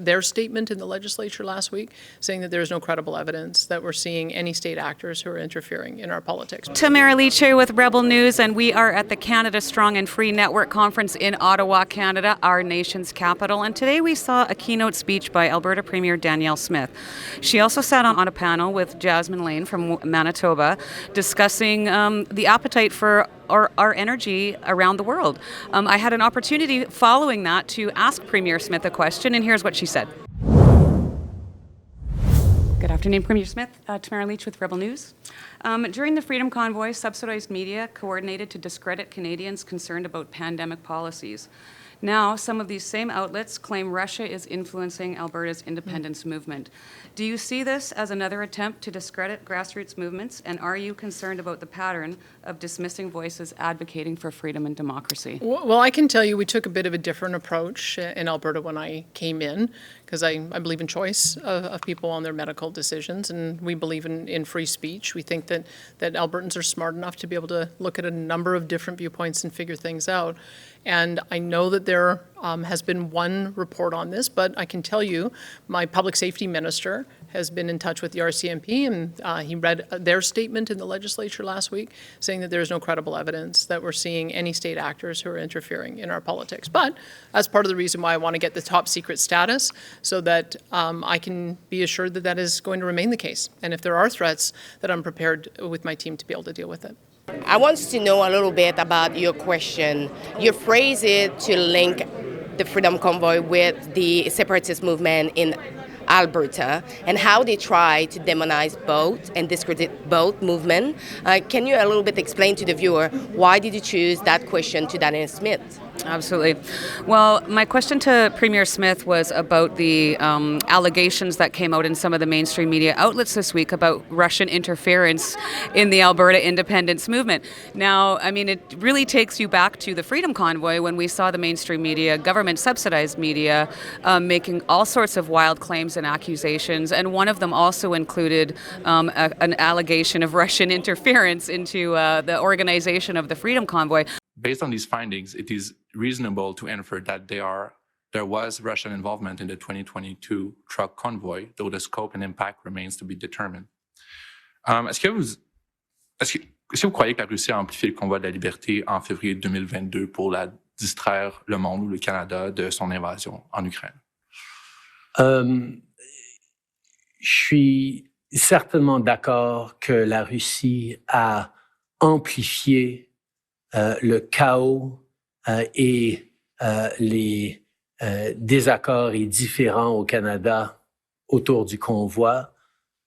their statement in the legislature last week, saying that there is no credible evidence that we're seeing any state actors who are interfering in our politics. Tamara Leach here with Rebel News, and we are at the Canada Strong and Free Network Conference in Ottawa, Canada, our nation's capital. And today we saw a keynote speech by Alberta Premier Danielle Smith. She also sat on a panel with Jasmine Lane from Manitoba discussing the appetite for our energy around the world. I had an opportunity following that to ask Premier Smith a question, and here's what she said. Good afternoon, Premier Smith. Tamara Leach with Rebel News. During the Freedom Convoy, subsidized media coordinated to discredit Canadians concerned about pandemic policies. Now, some of these same outlets claim Russia is influencing Alberta's independence movement. Do you see this as another attempt to discredit grassroots movements, and are you concerned about the pattern of dismissing voices advocating for freedom and democracy? Well, I can tell you we took a bit of a different approach in Alberta when I came in, because I believe in choice of people on their medical decisions, and we believe in free speech. We think that Albertans are smart enough to be able to look at a number of different viewpoints and figure things out. And I know that there has been one report on this, but I can tell you my public safety minister has been in touch with the RCMP, and he read their statement in the legislature last week saying that there is no credible evidence that we're seeing any state actors who are interfering in our politics. But that's part of the reason why I want to get the top secret status, so that I can be assured that that is going to remain the case. And if there are threats, that I'm prepared with my team to be able to deal with it. I want to know a little bit about your question. You phrase it to link the Freedom Convoy with the separatist movement in Alberta and how they try to demonize both and discredit both movements. Can you a little bit explain to the viewer why did you choose that question to Danielle Smith? Absolutely. Well, my question to Premier Smith was about the allegations that came out in some of the mainstream media outlets this week about Russian interference in the Alberta independence movement. Now, I mean, it really takes you back to the Freedom Convoy when we saw the mainstream media, government-subsidized media, making all sorts of wild claims and accusations, and one of them also included an allegation of Russian interference into the organization of the Freedom Convoy. Based on these findings, it is reasonable to infer that there was Russian involvement in the 2022 truck convoy, though the scope and impact remains to be determined. Est-ce que vous croyez que la Russie a amplifié le convoi de la liberté en février 2022 pour distraire le monde ou le Canada de son invasion en Ukraine? Je suis certainement d'accord que la Russie a amplifié le chaos et les désaccords et différends au Canada autour du convoi.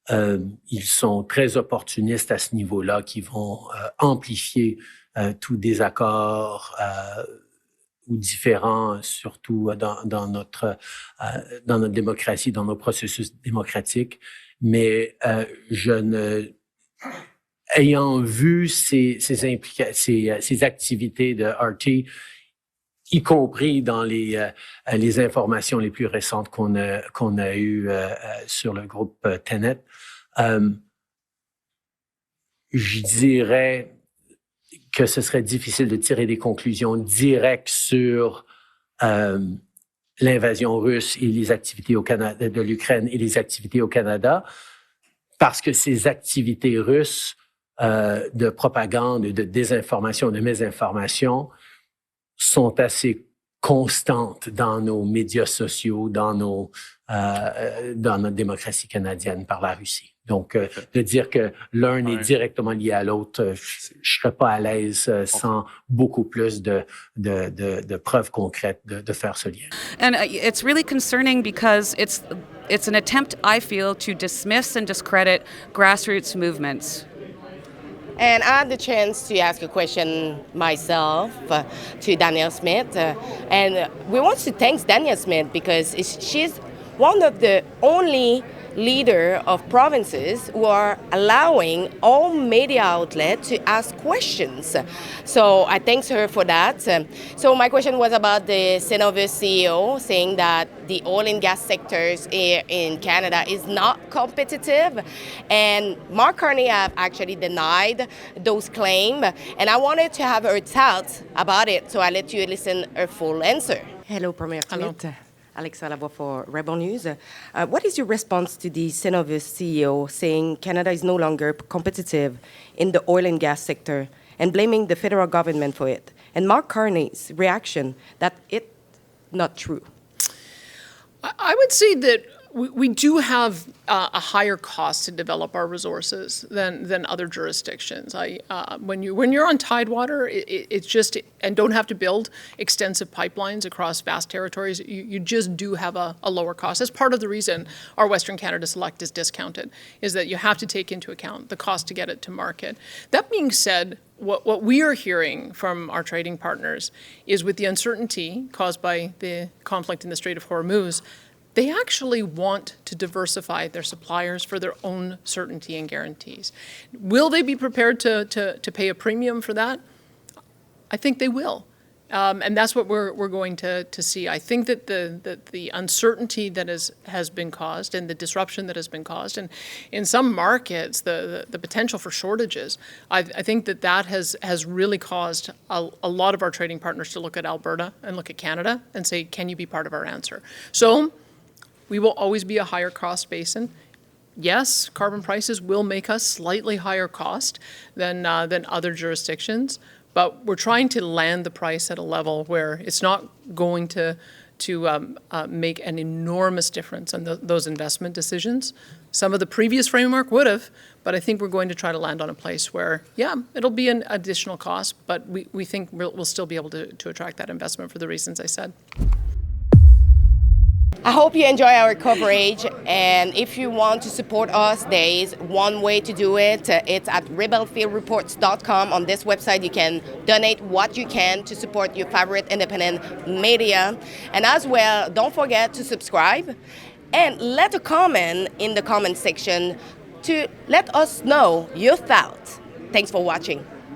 Ils sont très opportunistes à ce niveau-là, qui vont amplifier tout désaccord ou différent, surtout dans notre démocratie, dans nos processus démocratiques. Mais ayant vu ces activités de RT, y compris dans les informations les plus récentes qu'on a eues sur le groupe Tenet, je dirais que ce serait difficile de tirer des conclusions directes sur l'invasion russe et les activités au Canada, de l'Ukraine et les activités au Canada, parce que ces activités russes de propagande, de désinformation, de mésinformation sont assez constantes dans nos médias sociaux, dans notre démocratie canadienne par la Russie. Donc, de dire que l'un est directement lié à l'autre, je ne serais pas à l'aise sans beaucoup plus de preuves concrètes de faire ce lien. And it's really concerning because it's an attempt, I feel, to dismiss and discredit grassroots movements. And I had the chance to ask a question myself to Danielle Smith. And we want to thank Danielle Smith because she's one of the only leader of provinces who are allowing all media outlets to ask questions. So I thank her for that. So my question was about the Cenovus CEO saying that the oil and gas sectors here in Canada is not competitive. And Mark Carney have actually denied those claims. And I wanted to have her thoughts about it. So I let you listen her full answer. Hello, Premier Smith. Alexa Lavoie for Rebel News. What is your response to the Cenovus CEO saying Canada is no longer competitive in the oil and gas sector and blaming the federal government for it? And Mark Carney's reaction that it's not true. I would say that we do have a higher cost to develop our resources than other jurisdictions. When you're on tidewater, it's just, and don't have to build extensive pipelines across vast territories, you just do have a lower cost. That's part of the reason our Western Canada Select is discounted, is that you have to take into account the cost to get it to market. That being said, what we are hearing from our trading partners is with the uncertainty caused by the conflict in the Strait of Hormuz, they actually want to diversify their suppliers for their own certainty and guarantees. Will they be prepared to pay a premium for that? I think they will. And that's what we're going to see. I think that the uncertainty that has been caused and the disruption that has been caused, and in some markets, the potential for shortages, I think that has really caused a lot of our trading partners to look at Alberta and look at Canada and say, can you be part of our answer? So we will always be a higher cost basin. Yes, carbon prices will make us slightly higher cost than other jurisdictions, but we're trying to land the price at a level where it's not going to make an enormous difference in those investment decisions. Some of the previous framework would have, but I think we're going to try to land on a place where, yeah, it'll be an additional cost, but we think we'll still be able to attract that investment for the reasons I said. I hope you enjoy our coverage, and if you want to support us, there is one way to do it. It's at rebelfieldreports.com. On this website, you can donate what you can to support your favorite independent media. And as well, don't forget to subscribe and let a comment in the comment section to let us know your thoughts. Thanks for watching.